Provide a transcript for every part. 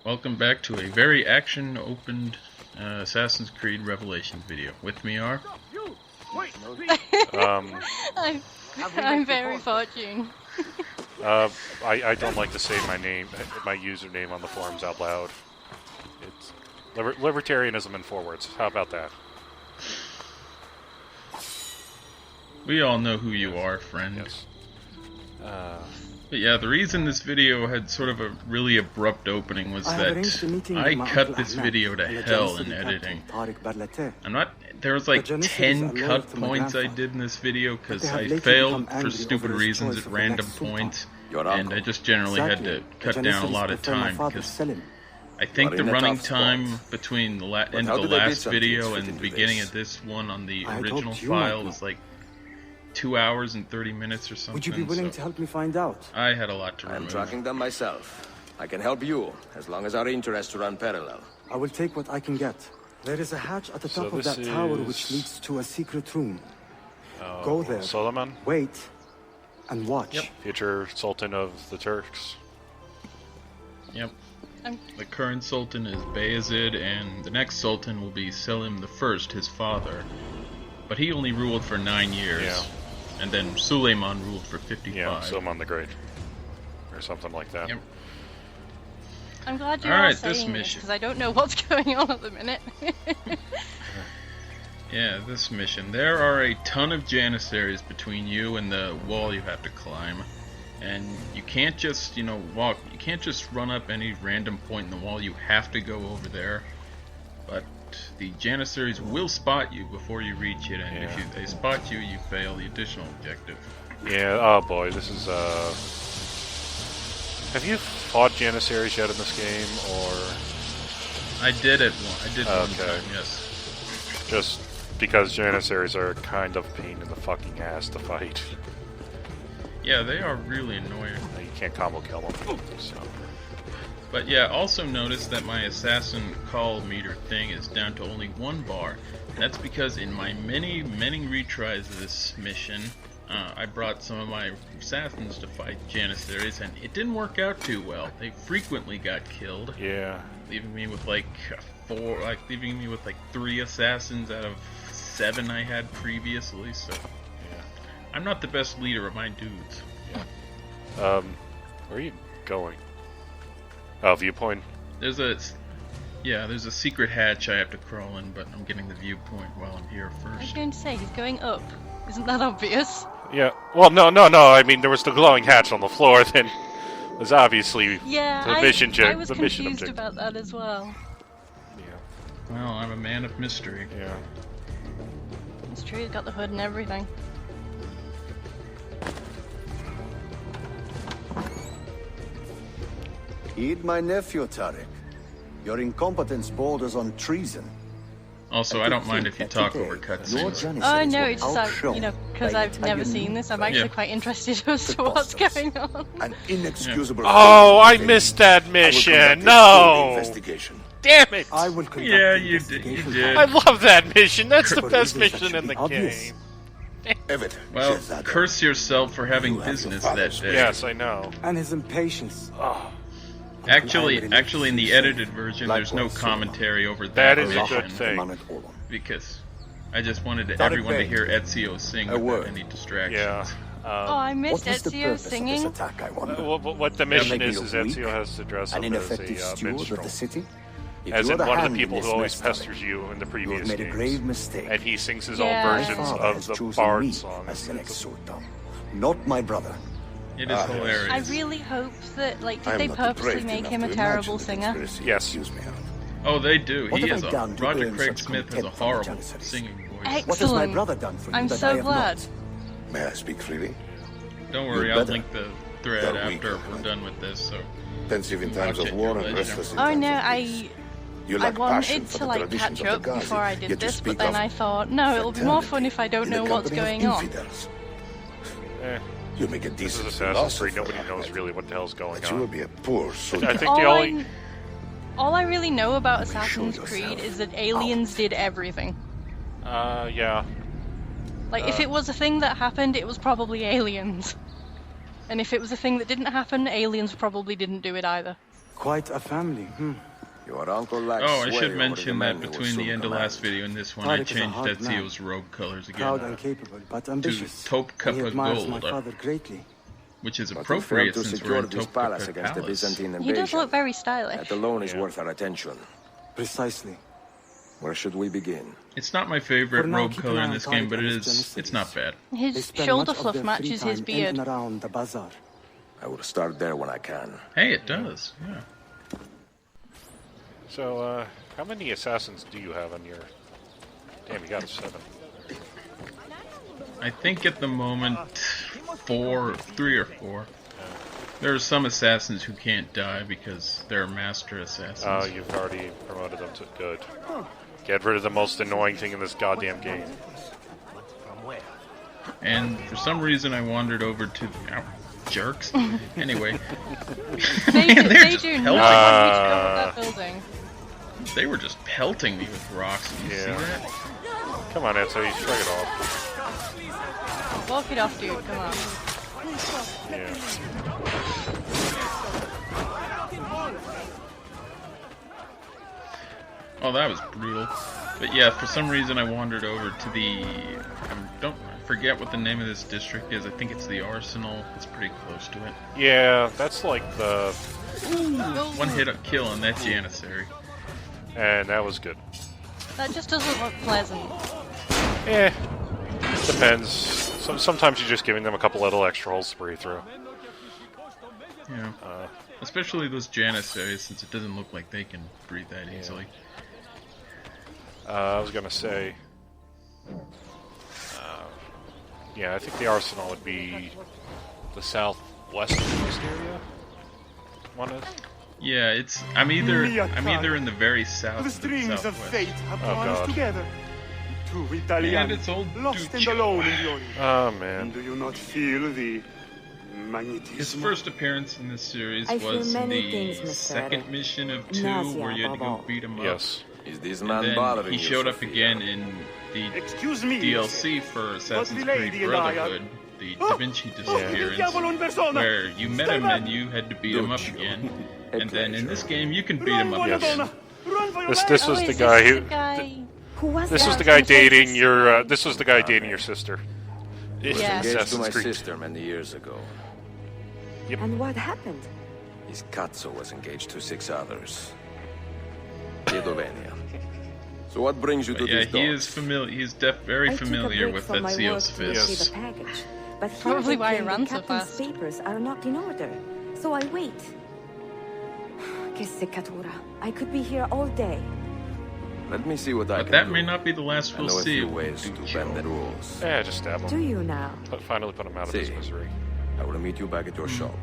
welcome back to a very action-opened Assassin's Creed Revelations video. With me are... I'm very fortunate. I don't like to say my username on the forums out loud. It's libertarianism in 4 words. How about that? We all know who you are, friend. Yes. But yeah, the reason this video had sort of a really abrupt opening was that I cut this video to hell in editing. There was like 10 cut points I did in this video because I failed for stupid reasons at random points, and I just generally had to cut down a lot of time because I think the running time between the end of the last video and the beginning of this one on the original file was like 2 hours and 30 minutes or something. Would you be willing to help me find out? I had a lot to remove. I'm tracking them myself. I can help you, as long as our interests run parallel. I will take what I can get. There is a hatch at the top of that tower which leads to a secret room. Go there, Solomon? wait, and watch. Yep. Future Sultan of the Turks. Yep. The current Sultan is Bayezid, and the next Sultan will be Selim I, his father. But he only ruled for 9 years. Yeah. And then Suleiman ruled for 55. Yeah, Suleiman the Great. Or something like that. Yep. I'm glad you're all saying this, because I don't know what's going on at the minute. Yeah, this mission. There are a ton of Janissaries between you and the wall you have to climb. And you can't just, walk. You can't just run up any random point in the wall. You have to go over there. But the Janissaries will spot you before you reach it, and if they spot you, you fail the additional objective. Yeah, oh boy, this is, Have you fought Janissaries yet in this game, or...? I did one time, yes. Just because Janissaries are kind of pain in the fucking ass to fight. Yeah, they are really annoying. You can't combo kill them, so... But yeah, also notice that my assassin call meter thing is down to only 1 bar. And that's because in my many retries of this mission, I brought some of my assassins to fight Janissaries, and it didn't work out too well. They frequently got killed. Yeah. Leaving me with like 3 assassins out of 7 I had previously, so... Yeah. I'm not the best leader of my dudes. Yeah. Where are you going? Oh, viewpoint? There's a secret hatch I have to crawl in, but I'm getting the viewpoint while I'm here first. I was going to say, he's going up. Isn't that obvious? Yeah. Well, no. I mean, there was the glowing hatch on the floor, then was obviously the mission objective. I was confused about that as well. Yeah. Well, I'm a man of mystery. Yeah. It's true, he's got the hood and everything. Heed my nephew, Tariq. Your incompetence borders on treason. Also, I don't mind if you talk over cutscenes. Oh no, it's just because I've never seen this, I'm actually quite interested as to what's going on. An inexcusable. Oh, I missed that mission. No. Damn it! I will conduct you did. I love that mission. That's the best mission in the game. Well, curse yourself for having business that day. Yes, I know. And his impatience. Oh. Actually, in the edited version, there's no commentary over that. That is mission, a good thing. because I just wanted everyone to hear Ezio sing without any distractions. Yeah. I missed Ezio singing. What the mission is Ezio has to dress up as a minstrel. As in one of the people who always pesters you in the previous games. And he sings his own versions of the Bard song. Not my brother. It is hilarious. I really hope that, did they purposely make him a terrible singer? Yes. Oh, they do. Roger Craig Smith has a horrible singing voice. Excellent. What has my brother done for you I'm that so I have glad. not? May I speak freely? Don't worry, I'll link the thread after we're done with this. So. Pensive in times of war and restless in Oh times no, of peace. I wanted to catch up before I did this, but then I thought, no, it'll be more fun if I don't know what's going on. You make a This is decent Assassin's Creed. philosopher. Nobody knows really what the hell's going But you will on. be a poor soul. I think the only... All I really know about Assassin's Creed is that aliens did everything. Yeah. If it was a thing that happened, it was probably aliens. And if it was a thing that didn't happen, aliens probably didn't do it either. Quite a family, Your uncle lacks Oh, I sway should over mention the that men who will between the soon end of command. last video and this one, I Tariq is a changed hard man. Ezio's robe colors proud again and capable, but to ambitious. taupe And he cup of admires my gold, father greatly. which is But he appropriate failed to since we're secure in this Taupe palace Cup against the Palace. Byzantine He invasion. does look very stylish. That alone is worth our attention. Precisely. Where should we begin? It's not my favorite For now, robe keep color an in eye this on game, but Tariq it's not bad. They His spend shoulder much of fluff their matches free his time in beard. and around the bazaar. I will start there when I can. Hey, it does. Yeah. So, how many assassins do you have on your... Damn, you got a 7. I think at the moment 3 or 4. There are some assassins who can't die because they're master assassins. Oh, you've already promoted them to good. Get rid of the most annoying thing in this goddamn game. And for some reason I wandered over to jerks. Anyway. They Man, they're just do pelting. not want me to go with that building. They were just pelting me with rocks. Did you see that? Come on, Ezio, you shrug it off. Walk it off, dude, come on. Yeah. Oh, that was brutal. But yeah, for some reason I wandered over to the... I forget what the name of this district is. I think it's the Arsenal. It's pretty close to it. Yeah, that's like the... One hit kill on that Janissary. And that was good. That just doesn't look pleasant. Eh. Depends. Sometimes you're just giving them a couple little extra holes to breathe through. Yeah. Especially those Janissaries, since it doesn't look like they can breathe that easily. I was gonna say... yeah, I think the Arsenal would be the southwesternmost area. One is. Yeah, it's. I'm either in the very south. The strings of fate have drawn us God. together. Two And Italians it's old lost and Duccio. alone in the Orient. Oh man. Do you not feel the magnetism? His first appearance in this series I feel was many the things, Mr. second mission of 2, Nausea where you had to go above beat him up. Yes. Is this And man then bothering he you, showed up Sophia? again in the Excuse me, DLC for Assassin's the Creed lady and I are- Brotherhood, the Da Vinci Disappearance, diavolo in persona! where you met him and you had to beat him up again. And then in this game, you can beat him up again. This was the guy who. Who was This that? was the guy dating your. This was the guy dating your sister. He was Yeah. engaged to Assassin's my Creed. sister many years ago. And what happened? His Katso was engaged to 6 others. Piedovenia. So what brings you to Yeah, this he is familiar. He's very familiar with Ezio's Yes. fists. A package, but here Probably they why he claim ran the so captain's fast. papers are not in order, so I wait. Che seccatura. I could be here all day. Let me see what I But can that do. may not be the last I we'll know a see few of ways to Duccio. bend the rules. Yeah, just stab Do him. you now? Finally put him out of his See. misery. I will meet you back at your shop.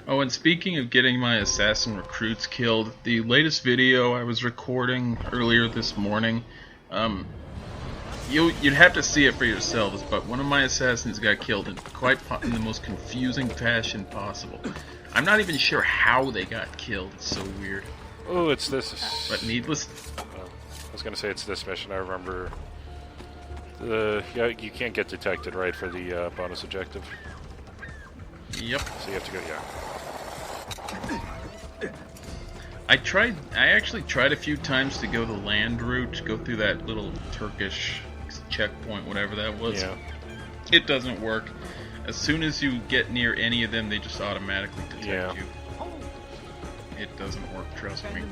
Oh, and speaking of getting my assassin recruits killed, the latest video I was recording earlier this morning, you'd have to see it for yourselves, but one of my assassins got killed in in the most confusing fashion possible. I'm not even sure how they got killed. It's so weird. Oh, it's this. But needless. I was gonna say it's this mission. I remember. Yeah, you can't get detected, right, for the bonus objective. Yep. So you have to go. Yeah. I actually tried a few times to go the land route, go through that little Turkish checkpoint, whatever that was. Yeah. It doesn't work. As soon as you get near any of them, they just automatically detect you. It doesn't work, trust me.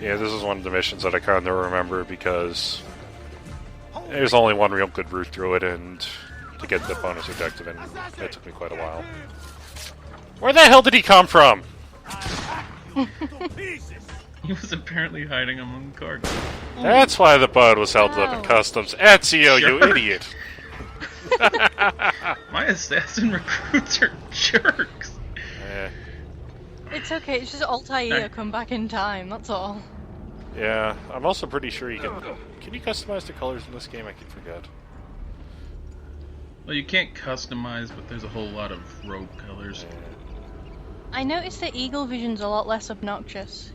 Yeah, this is one of the missions that I kind of remember because there's only one real good route through it, and to get the bonus objective, and it took me quite a while. Where the hell did he come from? He was apparently hiding among the cargo. That's why the bud was held up in customs. Ezio, you Sure. idiot! My assassin recruits are jerks. It's okay, it's just Altair come back in time, that's all. Yeah, I'm also pretty sure you can... Can you customize the colors in this game? I keep forget. Well, you can't customize, but there's a whole lot of rogue colors. I noticed that Eagle Vision's a lot less obnoxious.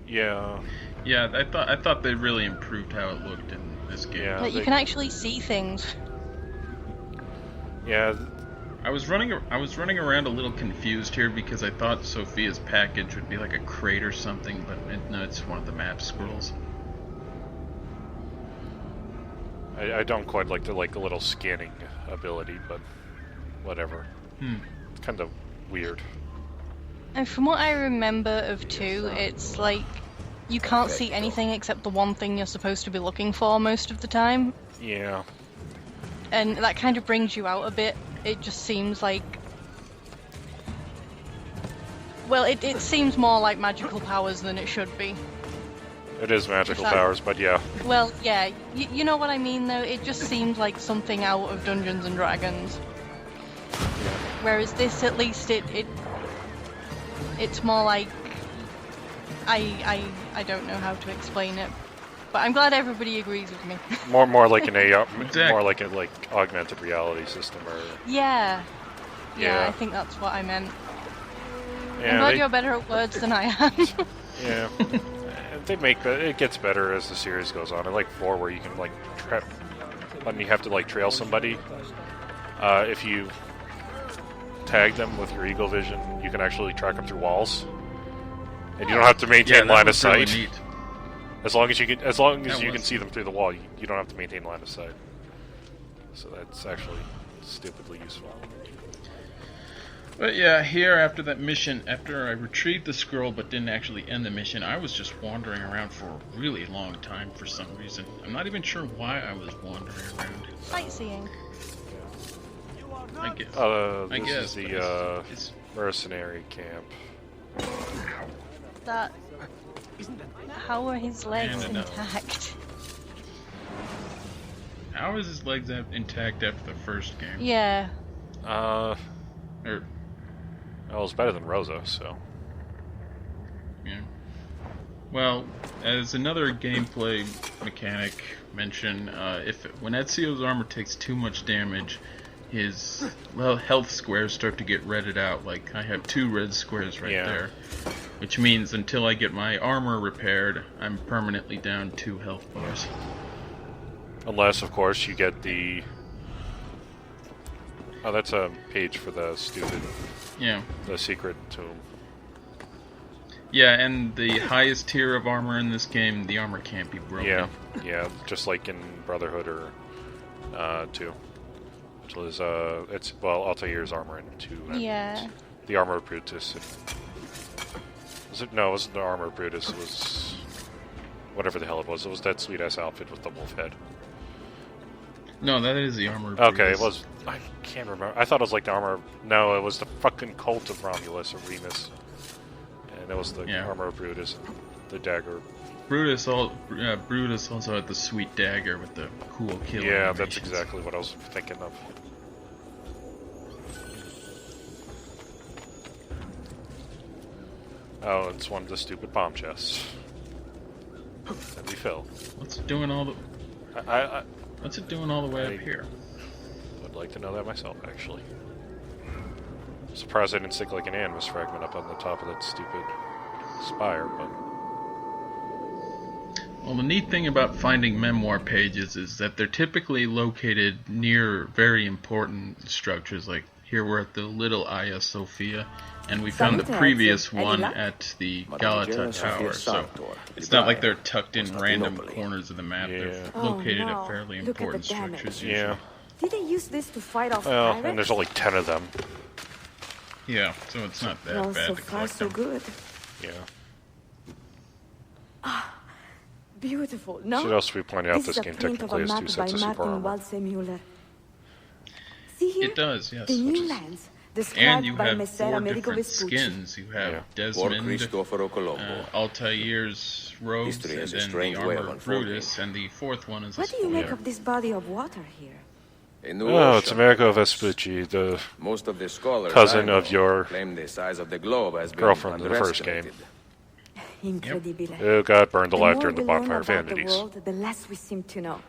Yeah. Yeah, I thought they really improved how it looked in this game. Yeah, But you can actually see things. Yeah, I was running around a little confused here because I thought Sophia's package would be like a crate or something, but no, it's one of the map scrolls. I don't quite like the a little scanning ability, but whatever. It's kind of weird. And from what I remember of 2, it's like you can't see anything except the one thing you're supposed to be looking for most of the time. Yeah. And that kind of brings you out a bit. It just seems like... Well, it seems more like magical powers than it should be. It is magical powers, but yeah. Well, yeah, you know what I mean, though? It just seems like something out of Dungeons and Dragons. Whereas this, at least, it's more like... I don't know how to explain it. But I'm glad everybody agrees with me. more like an AR, more like a augmented reality system, or yeah, I think that's what I meant. Yeah, I'm glad you're better at words than I am. Yeah, they make it gets better as the series goes on. I like 4 where you can trap, when you have to trail somebody. If you tag them with your eagle vision, you can actually track them through walls, and you don't have to maintain line of sight. Really neat. As long as you can see them through the wall, you don't have to maintain line of sight. So that's actually stupidly useful. But yeah, here after that mission, after I retrieved the scroll but didn't actually end the mission, I was just wandering around for a really long time for some reason. I'm not even sure why I was wandering around. Sightseeing. I guess. This is the mercenary camp. How are his legs intact? How is his legs intact after the first game? Yeah. Well, it's better than Rosa, so. Yeah. Well, as another gameplay mechanic mentioned, when Ezio's armor takes too much damage, his health squares start to get redded out. Like, I have 2 red squares right there. Which means until I get my armor repaired, I'm permanently down 2 health bars. Unless, of course, you get the... Oh, that's a page for the stupid... Yeah. The secret tomb. Yeah, and the highest tier of armor in this game, the armor can't be broken. Yeah, just like in Brotherhood or 2. Which was, Altair's armor in 2. And the armor of Brutus. It wasn't the armor of Brutus, it was... whatever the hell it was. It was that sweet-ass outfit with the wolf head. No, that is the armor of Brutus. Okay, it was... I can't remember. I thought it was like the armor of... No, it was the fucking cult of Romulus or Remus. And it was the armor of Brutus, the dagger. Brutus also had the sweet dagger with the cool kill. Yeah, that's exactly what I was thinking of. Oh, it's one of the stupid bomb chests. That we fill. What's it doing all the... What's it doing all the way up here? Would like to know that myself, actually. I'm surprised I didn't stick like an animus fragment up on the top of that stupid spire, but... Well, the neat thing about finding memoir pages is that they're typically located near very important structures. Like, here we're at the Little Hagia Sophia, and we found the previous one at the Galata Tower, so it's not like they're tucked in random corners of the map. They're located at fairly important structures usually. Yeah. Did they use this to fight off pirates? And there's only 10 of them. Yeah, so it's not that bad so to far, collect so them. good. Yeah. Beautiful. No? Should also be pointed out this game technically has 2 sets of super armor. See here? It does, yes. The new lands. And you have 4 different skins. You have Desmond, Altair's robes, and then the armor of Brutus, and the 4th one is a What do you make of this body of water here? Oh, it's Amerigo Vespucci, the cousin of your girlfriend in the first game. Who got burned alive during the Bonfire Vanities. The less we seem to know.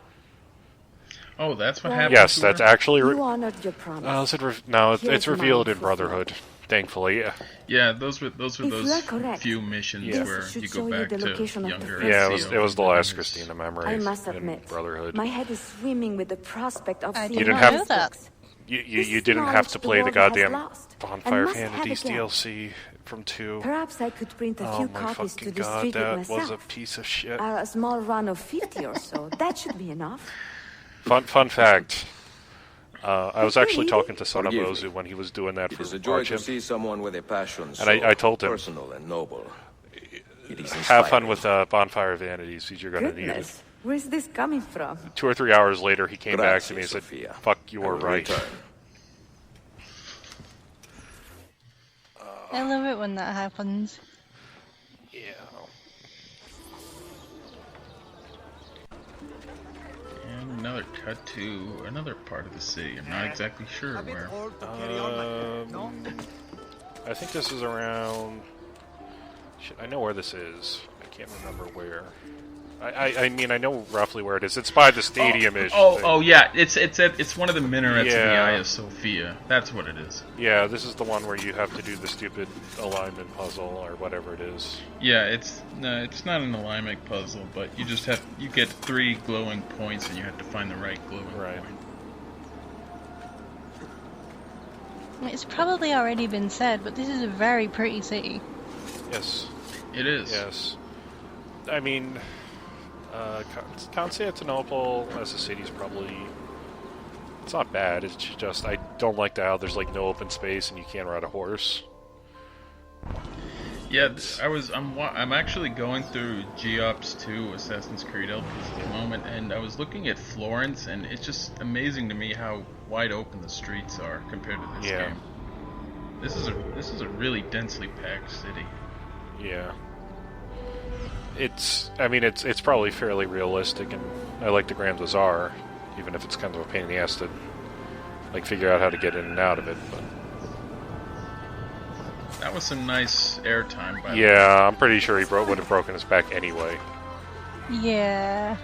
Oh, that's what happened. Yes, that's actually... You honored your promise. It's revealed in Brotherhood, thankfully. Yeah, those were those few missions where you go back to younger. Yeah, it was the last Christina memory. I must admit, Brotherhood. My head is swimming with the prospect of seeing... You didn't have that. You didn't have to play the goddamn Bonfire Vanities DLC from 2. Perhaps I could print a few copies to distribute that myself. was a piece of shit. A small run of 50 or so. That should be enough. Fun fact. I was actually talking to Sonobozu when he was doing that for It is a joy to Archim. see someone with a passion so And I told him, personal and noble. It is have fun inspiring. with Bonfire Vanities, because you're going to need it. Goodness, where's this coming from? 2 or 3 hours later, he came back to me and said, Sophia. fuck, you I were will right. return. I love it when that happens. Yeah. And another cut to another part of the city. I'm not exactly sure where. I think this is around... Shit, I know where this is. I can't remember where. I mean, I know roughly where it is. It's by the stadium-ish thing. Oh, yeah. It's one of the minarets of the Yeah. Eye of Sophia. That's what it is. Yeah, this is the one where you have to do the stupid alignment puzzle or whatever it is. Yeah, it's not an alignment puzzle, but you get 3 glowing points and you have to find the right glowing point. It's probably already been said, but this is a very pretty city. Yes. It is. Yes. I mean, Constantinople as a city is probably... It's not bad, it's just I don't like how there's like no open space and you can't ride a horse. Yeah, I'm actually going through GOPS 2 Assassin's Creed Elpis at the moment, and I was looking at Florence, and it's just amazing to me how wide open the streets are compared to this game. This is a really densely packed city. Yeah. It's probably fairly realistic, and I like the Grand Bazaar, even if it's kind of a pain in the ass to like figure out how to get in and out of it. But that was some nice airtime, by the way. yeah, I'm pretty sure he would have broken his back anyway. Yeah.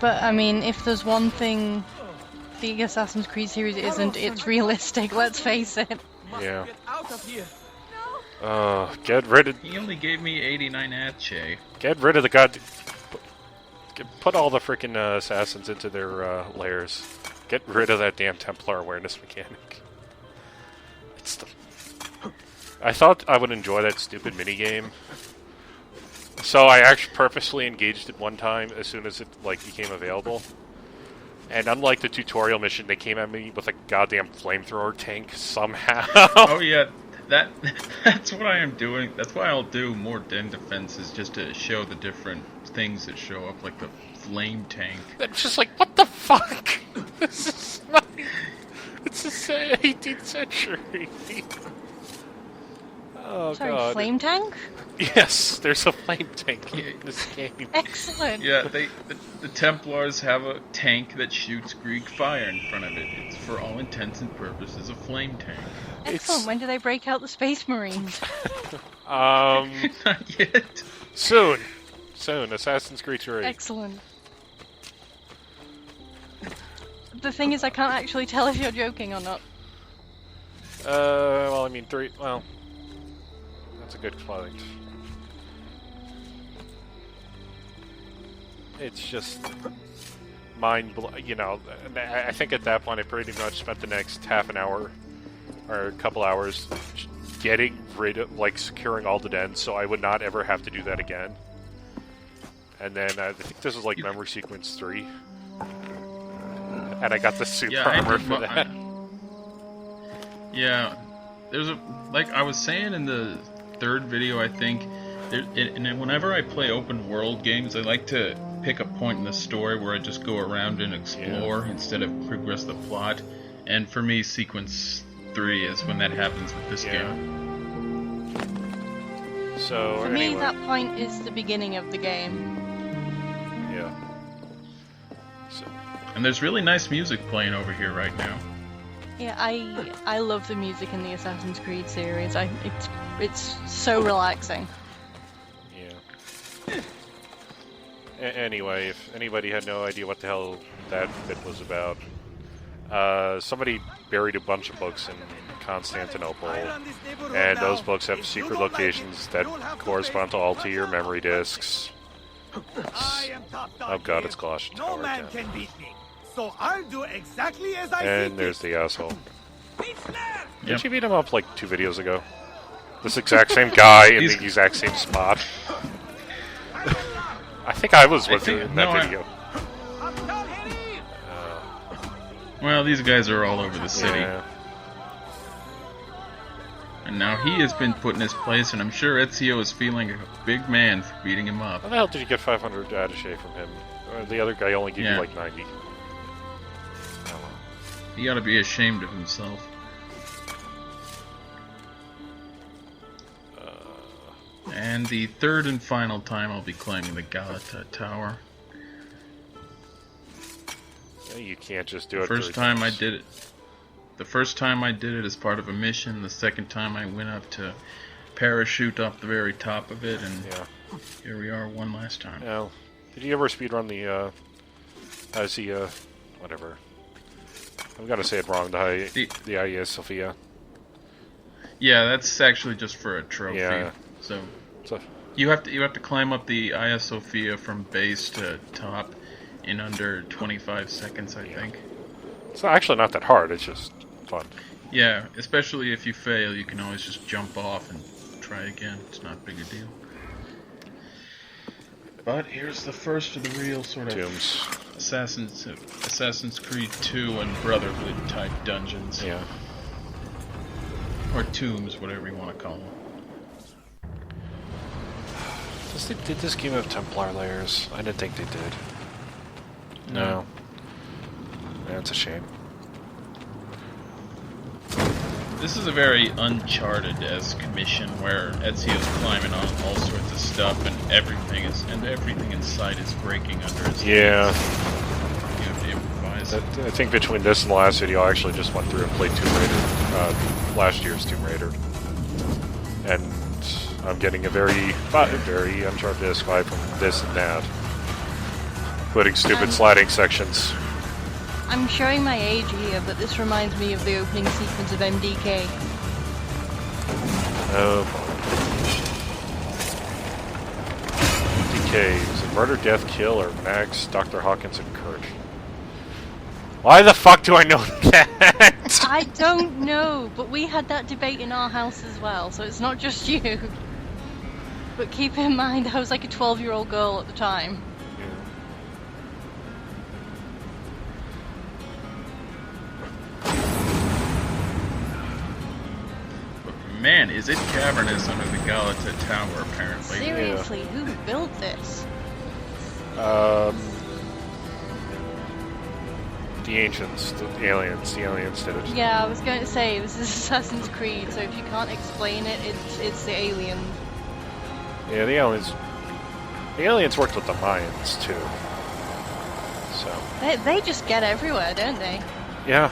But, I mean, if there's one thing the Assassin's Creed series isn't, it's realistic, let's face it. Yeah. Get rid of... He only gave me 89 Atche. Get rid of the god... Put all the freaking assassins into their lairs. Get rid of that damn Templar awareness mechanic. It's the... I thought I would enjoy that stupid minigame. So I actually purposely engaged it one time as soon as it became available. And unlike the tutorial mission, they came at me with a goddamn flamethrower tank somehow. Oh yeah, that's what I am doing. That's why I'll do more den defenses, just to show the different things that show up, like the flame tank. It's just like, what the fuck? This is like... It's the 18th century. Oh, Sorry, God. flame tank? Yes, there's a flame tank in this game. Excellent. Yeah, the Templars have a tank that shoots Greek fire in front of it. It's for all intents and purposes a flame tank. Excellent. When do they break out the Space Marines? Not yet. Soon, Assassin's Creed 3. Excellent. The thing is, I can't actually tell if you're joking or not. Well, I mean, 3, well... That's a good point. It's just... mind-blowing, you know, I think at that point I pretty much spent the next half an hour, or a couple hours, getting rid of, securing all the dens, so I would not ever have to do that again. And then, I think this was Memory Sequence 3. And I got the super armor for that. Yeah, there's like I was saying in the third video, I think, and whenever I play open world games, I like to pick a point in the story where I just go around and explore instead of progress the plot. And for me, Sequence 3 is when that happens with this game. So, for me, that point is the beginning of the game. Yeah. So. And there's really nice music playing over here right now. Yeah, I love the music in the Assassin's Creed series. It's so relaxing. Yeah. Anyway, if anybody had no idea what the hell that bit was about, somebody buried a bunch of books in Constantinople, and those books have secret locations that correspond to Altair memory disks. Oh god, it's Galata Tower again. So I'll do exactly as I And there's the asshole. Did you beat him up like 2 videos ago? This exact same guy in the exact same spot. I think I was with you in that video. Well, these guys are all over the city. Yeah. And now he has been put in his place, and I'm sure Ezio is feeling a big man for beating him up. How the hell did you get 500 attaché from him? The other guy only gave you like 90. He ought to be ashamed of himself. And the third and final time I'll be climbing the Galata tower. You can't just do it. The first time I did it as part of a mission. The second time I went up to parachute off the very top of it, and here we are one last time. Yeah. Did you ever speedrun the, whatever. I'm gonna say it wrong, the Hagia Sophia. Yeah, that's actually just for a trophy. Yeah. So you have to climb up the Hagia Sophia from base to top in under 25 seconds, I think. It's actually not that hard, it's just fun. Yeah, especially if you fail, you can always just jump off and try again. It's not big a deal. But here's the first of the real sort of Assassin's Creed 2 and Brotherhood type dungeons. Yeah. Or tombs, whatever you want to call them. Did this game have Templar layers? I didn't think they did. No. That's a shame. This is a very Uncharted-esque mission where Ezio's climbing on all sorts of stuff, and everything in sight is breaking under his feet. Yeah. You have to improvise. I think between this and the last video, I actually just went through and played Tomb Raider, last year's Tomb Raider, and I'm getting a very Uncharted-esque vibe from this and that, including stupid sliding sections. I'm showing my age here, but this reminds me of the opening sequence of MDK. Oh. MDK, is it Murder, Death, Kill, or Max, Dr. Hawkins, and Kurt? Why the fuck do I know that? I don't know, but we had that debate in our house as well, so it's not just you. But keep in mind, I was like a 12-year-old girl at the time. Man, is it cavernous under the Galata tower, apparently. Seriously, who built this? The ancients, the aliens did it. Yeah, I was going to say, this is Assassin's Creed, so if you can't explain it, it's the aliens. Yeah, the aliens worked with the Mayans, too. So. They just get everywhere, don't they? Yeah.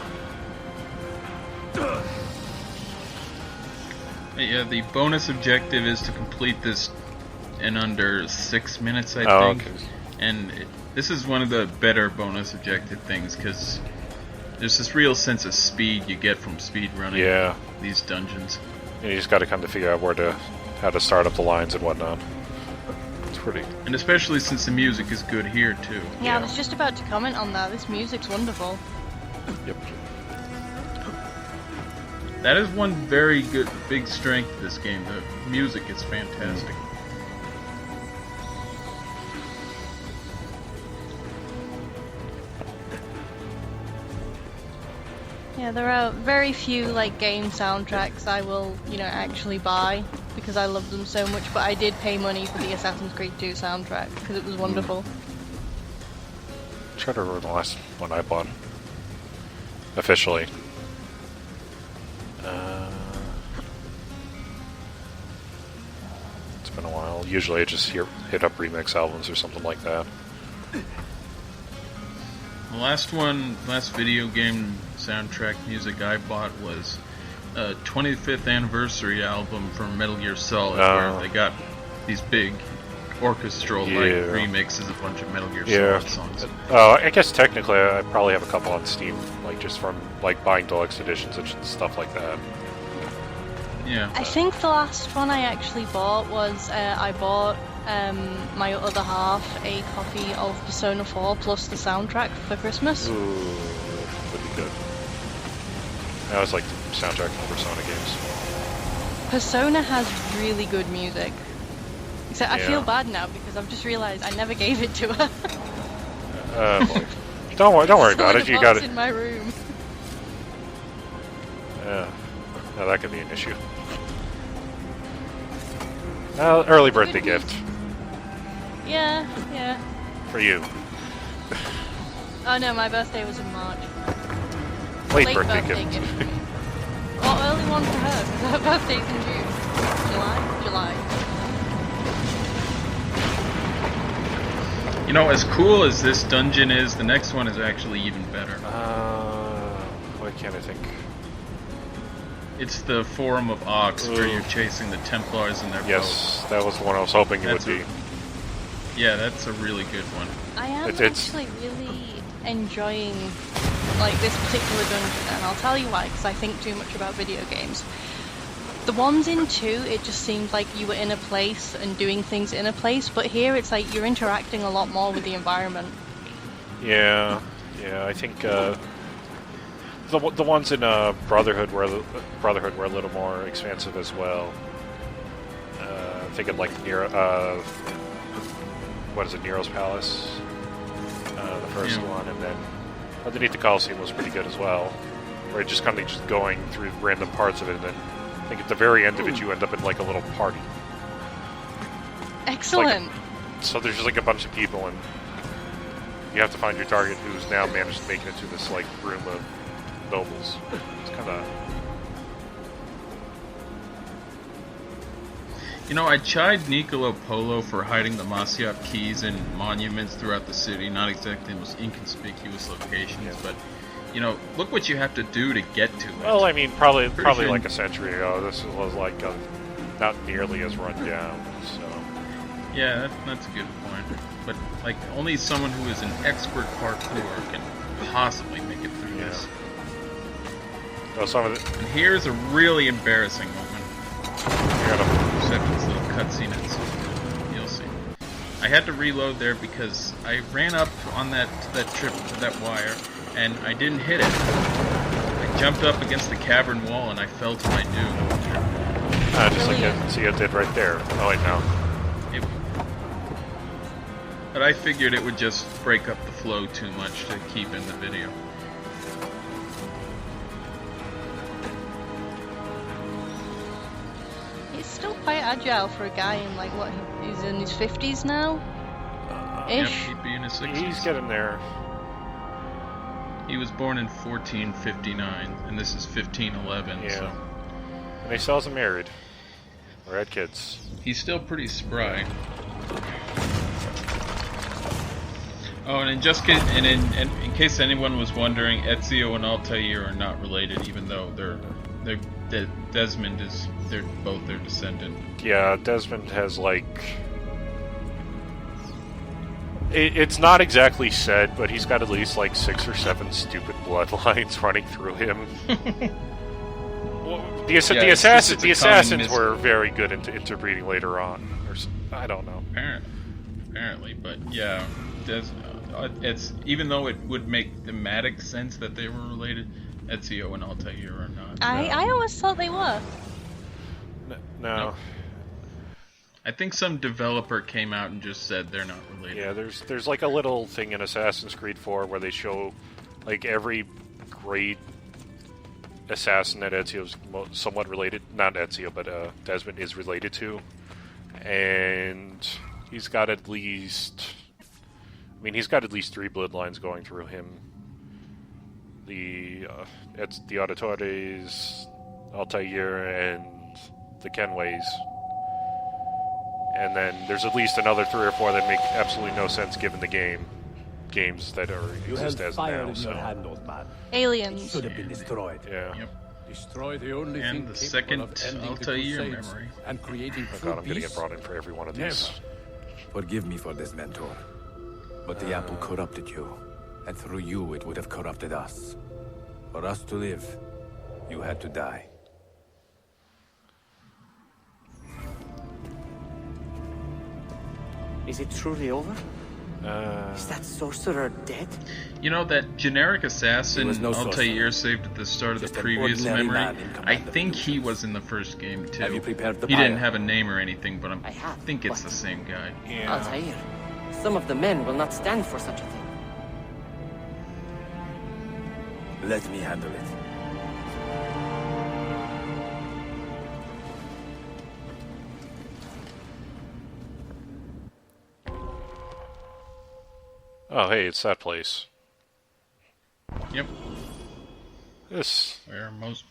Yeah, the bonus objective is to complete this in under 6 minutes, I think. Okay. And this is one of the better bonus objective things, because there's this real sense of speed you get from speed running these dungeons. And you just got to kind of figure out how to start up the lines and whatnot. It's pretty. And especially since the music is good here, too. Yeah, I was just about to comment on that. This music's wonderful. Yep. That is one very good, big strength of this game. The music is fantastic. Yeah, there are very few game soundtracks I will, actually buy because I love them so much. But I did pay money for the Assassin's Creed 2 soundtrack because it was wonderful. I'm trying to remember the last one I bought officially. It's been a while. Usually I just hit up remix albums or something like that. The last video game soundtrack music I bought was a 25th anniversary album from Metal Gear Solid, where they got these big orchestral remixes of a bunch of Metal Gear Solid songs. I guess technically I probably have a couple on Steam, just from buying deluxe editions and stuff like that. Yeah. I think the last one I actually bought was I bought my other half a copy of Persona 4 plus the soundtrack for Christmas. Ooh, would be good. I always like the soundtrack from Persona games. Persona has really good music. Except I feel bad now because I've just realised I never gave it to her. Boy. Don't worry about it. You got it in my room. Yeah. No, that could be an issue. Early birthday gift. Yeah. For you. Oh no, my birthday was in March. Late birthday gift. For me. Well, early one for her, because her birthday's in June. July. You know, as cool as this dungeon is, the next one is actually even better. Why can't I think? It's the Forum of Ox, where you're chasing the Templars in their boat. Yes, that was the one I was hoping it would be. Yeah, that's a really good one. I am actually really enjoying this particular dungeon, and I'll tell you why, because I think too much about video games. The ones in 2, it just seemed like you were in a place and doing things in a place, but here it's like you're interacting a lot more with the environment. Yeah, I think the ones in Brotherhood were a little more expansive as well. I'm thinking like what is it, Nero's Palace, the first one, and then underneath the Coliseum was pretty good as well, where it just kind of going through random parts of it, and then I think at the very end of it you end up in like a little party. Excellent. So there's just like a bunch of people, and you have to find your target, who's now managed to make it into this like room of nobles. It's kind of... You know, I chid Niccolo Polo for hiding the Masyaf keys in monuments throughout the city, not exactly the most inconspicuous locations, but, you know, look what you have to do to get to it. Well, I mean, probably like a century ago, this was like not nearly as run down, so... Yeah, that's a good point. But, like, only someone who is an expert parkour can possibly make it through this. Well, some of it... And here's a really embarrassing moment. Except this little cutscene, you'll see. I had to reload there because I ran up on that trip to that wire, and I didn't hit it. I jumped up against the cavern wall, and I fell to my doom. Just like it did right there. Oh, wait, no. But I figured it would just break up the flow too much to keep in the video. He's still quite agile for a guy in like what, he's in his 50s now? Yep, he'd be in his 60s. He's getting there. He was born in 1459, and this is 1511, so... And he still isn't married. Or had kids. He's still pretty spry. Oh, and in case anyone was wondering, Ezio and Altair are not related, even though Desmond is both their descendant. Yeah, Desmond has like it's not exactly said, but he's got at least like 6 or 7 stupid bloodlines running through him. Well, the assassins were very good into interbreeding later on, or I don't know. Apparently, but yeah, it's even though it would make thematic sense that they were related, Ezio and Altair are not. I always thought they were. No. Nope. I think some developer came out and just said they're not related. Yeah, there's like a little thing in Assassin's Creed 4 where they show like every great assassin that Ezio's somewhat related, not Ezio, but Desmond is related to, and he's got at least 3 bloodlines going through him. The Auditores, Altair, and the Kenways. And then there's at least another 3 or 4 that make absolutely no sense given the games that exist as now. So. Aliens. Should have been destroyed. Yeah. Yep. Destroy the only and thing the second Altair memory. And creating oh God, I'm getting it brought in for every one of these. Forgive me for this, mentor. But the apple corrupted you, and through you it would have corrupted us. For us to live, you had to die. Is it truly over? Is that sorcerer dead? You know, that generic assassin Altair saved at the start of the previous memory, I think he was in the first game too. He didn't have a name or anything, but I think it's the same guy. Yeah. Altair, some of the men will not stand for such a thing. Let me handle it. Oh, hey, it's that place. Yep. This. Where most.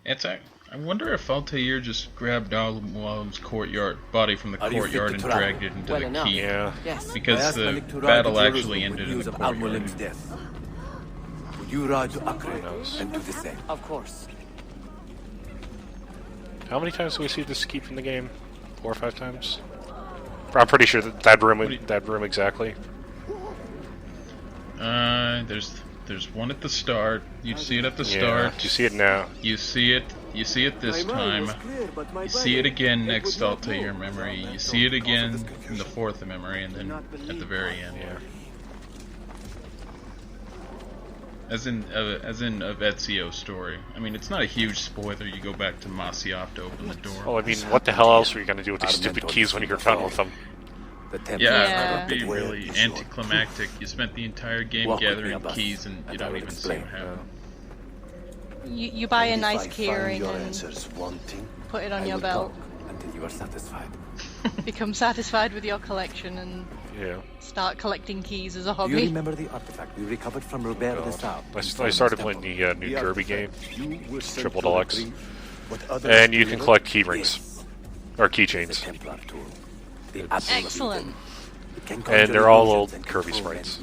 I wonder if Altair just grabbed Al-Mualim's body from the courtyard and dragged it into the keep. Yeah. Yes. Because the battle actually ended in the courtyard. Would you ride to Acre and do the same? Of course. How many times do we see this keep in the game? 4 or 5 times? I'm pretty sure that room exactly. There's one at the start. You see it at the start. You see it now. You see it this time. You see it again next to Altair memory. You see it again in the 4th memory, and then at the very end. Yeah. As in of Ezio's story. I mean, it's not a huge spoiler. You go back to Masyaf to open the door. Well, I mean, what the hell else were you going to do with these stupid keys when you're done with them? Yeah, that would be really anticlimactic. You spent the entire game gathering keys and you don't even see what happened. You buy a nice keyring and put it on your belt. Until you are satisfied. Become satisfied with your collection and start collecting keys as a hobby. Do you remember the artifact we recovered from Robert de Sable? I started playing the new Kirby game, Triple Deluxe, and you can collect key rings or keychains. Excellent. And they're all old Kirby sprites.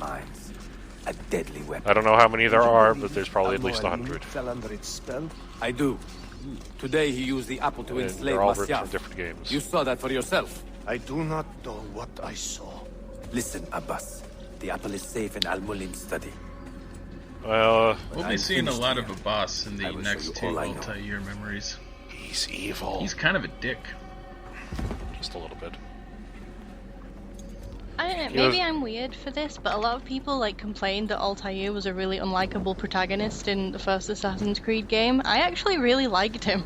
A deadly weapon. I don't know how many there are, but there's probably at least 100. I do. Today he used the apple to enslave they're all from Masyaf. different games. You saw that for yourself. I do not know what I saw. Listen, Abbas. The apple is safe in Al-Mulim's study. Well, we'll be seeing a lot of Abbas in the next 2 Altair memories. He's evil. He's kind of a dick. Just a little bit. I don't know, maybe I'm weird for this, but a lot of people complained that Altair was a really unlikable protagonist in the first Assassin's Creed game. I actually really liked him.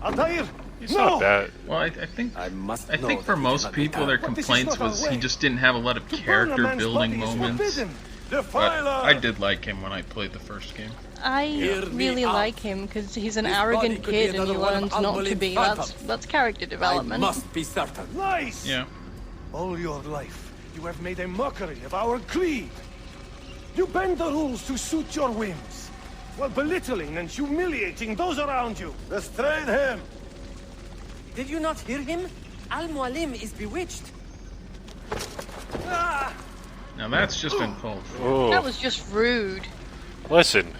Altair! He's not bad. Well, I think for most people their complaints was he just didn't have a lot of character building moments. But I did like him when I played the first game. I really like him because he's an arrogant kid and he learns not to be. That's character development. I must be certain. Lies! Yeah. All your life, you have made a mockery of our creed. You bend the rules to suit your whims, while belittling and humiliating those around you. Restrain him! Did you not hear him? Al-Mualim is bewitched. Now that's just uncalled for. Oh. That was just rude. Listen.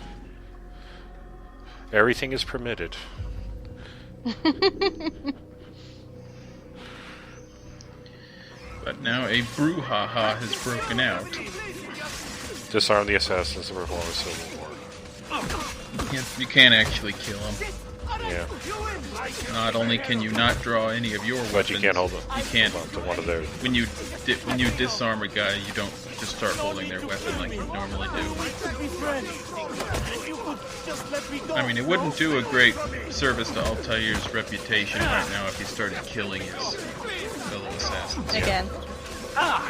Everything is permitted. But now a brouhaha has broken out. Disarm the assassins and reform the Civil War. You can't actually kill them. Yeah. Not only can you not draw any of your weapons, but you can't hold them. You can't. To one of theirs. When you disarm a guy, you don't just start holding their weapon like you normally do. I mean, it wouldn't do a great service to Altair's reputation right now if he started killing his fellow assassins. Again.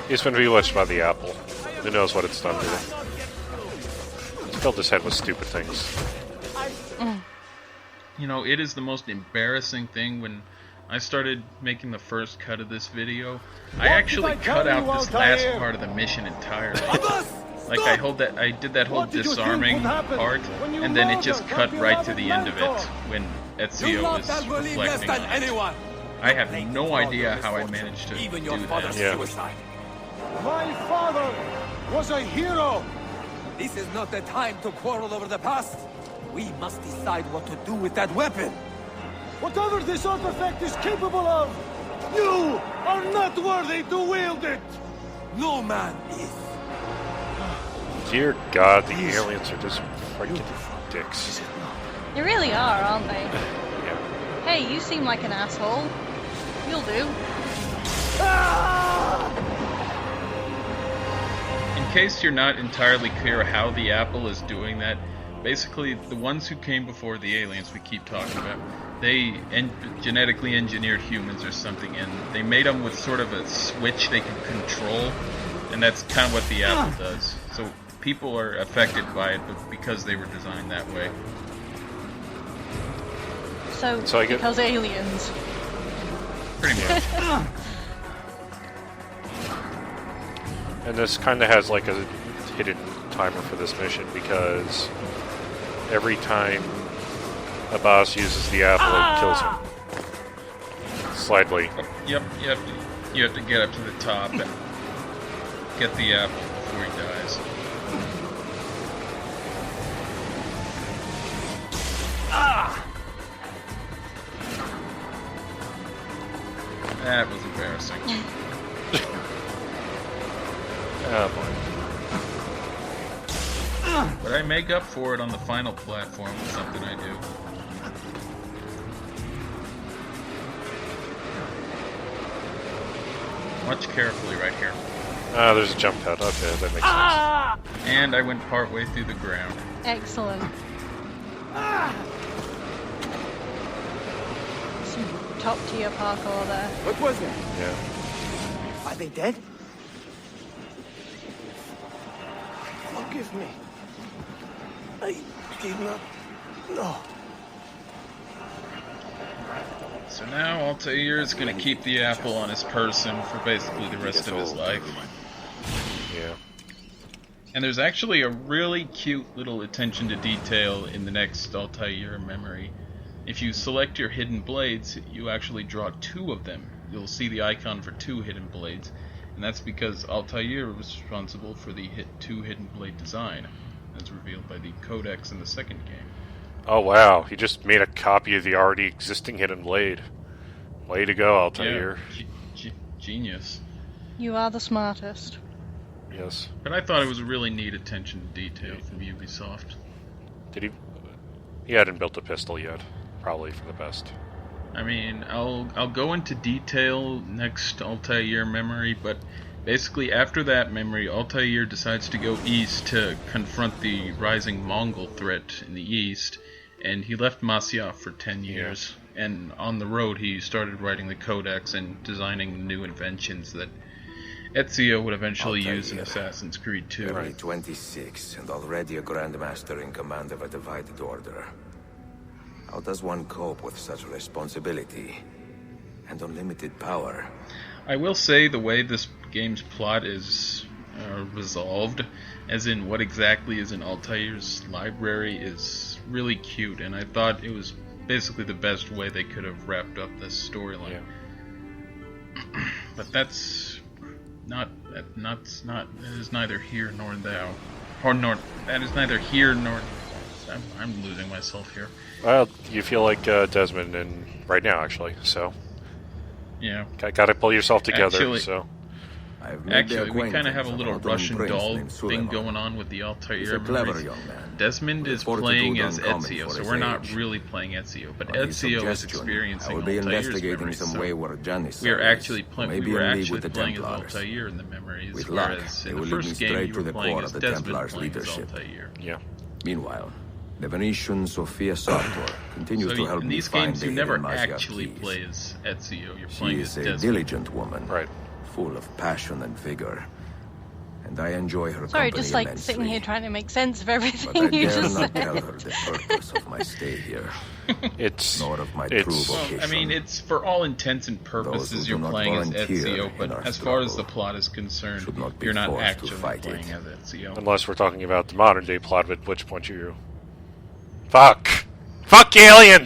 He's been bewitched by the apple. Who knows what it's done to him? He's filled his head with stupid things. You know, it is the most embarrassing thing when I started making the first cut of this video. I actually cut out this last part of the mission entirely. Like I did that whole disarming part, and then it just cut right to the end of it when Ezio was reflecting on it. I have no idea how I managed to do that. Yeah. My father was a hero! This is not the time to quarrel over the past. We must decide what to do with that weapon. Whatever this artifact is capable of, you are not worthy to wield it! No man is. Dear God, the aliens are just freaking dicks. They really are, aren't they? Yeah. Hey, you seem like an asshole. You'll do. case you're not entirely clear how the Apple is doing that, basically the ones who came before the aliens we keep talking about, they genetically engineered humans or something, and they made them with sort of a switch they can control, and that's kind of what the Apple does. So people are affected by it, but because they were designed that way. So because aliens. Pretty much. And this kind of has like a hidden timer for this mission, because every time a boss uses the apple, it kills him. Slightly. Yep, you have to get up to the top and get the apple before he dies. That was embarrassing. Oh boy. But I make up for it on the final platform with something I do. Watch carefully right here. Ah, there's a jump pad. Okay, that makes sense. And I went partway through the ground. Excellent. Some top tier parkour there. What was that? Yeah. Are they dead? Forgive me. I did not know. So now Altair is going to keep the apple on his person for basically the rest of his life. Yeah. And there's actually a really cute little attention to detail in the next Altair memory. If you select your hidden blades, you actually draw 2 of them. You'll see the icon for 2 hidden blades. And that's because Altair was responsible for the 2 hidden blade design, as revealed by the codex in the second game. Oh wow, he just made a copy of the already existing hidden blade. Way to go, Altair. Yeah, genius. You are the smartest. Yes. But I thought it was a really neat attention to detail from Ubisoft. Did he? He hadn't built a pistol yet. Probably for the best. I mean, I'll go into detail next Altair memory, but basically after that memory, Altair decides to go east to confront the rising Mongol threat in the east, and he left Masyaf for 10 years. Yeah. And on the road, he started writing the codex and designing new inventions that Ezio would eventually use in Assassin's Creed 2. Only 26, and already a Grandmaster in command of a divided order. How does one cope with such responsibility and unlimited power? I will say the way this game's plot is resolved, as in what exactly is in Altair's library, is really cute, and I thought it was basically the best way they could have wrapped up this storyline. Yeah. But that's not. That is neither here nor thou, that is neither here nor. I'm losing myself here. Well, you feel like Desmond right now, actually. So yeah, got to pull yourself together. Actually, we kind of have a little Russian doll thing going on with the Altair memories. Desmond is playing as Ezio, so we're not really playing Ezio, but Ezio is experiencing Altair's memories. So we were actually playing as Altair in the memories, whereas in the first game you were playing as Desmond playing as Altair. Yeah. Meanwhile, the Venetian Sophia Sartor continues to help in me these find games you never actually keys. play as Ezio, you're She playing is as a Desmond. diligent woman, right? Full of passion and vigor, and I enjoy her Sorry, company just like immensely. sitting here trying to make sense of everything But I you dare just not said. tell her the purpose of my stay here, nor of my true vocation. I mean, it's for all intents and purposes you're playing as Ezio, but as far as the plot is concerned, you're not actually playing as Ezio. Unless we're talking about the modern day plot, at which point you... Fuck aliens!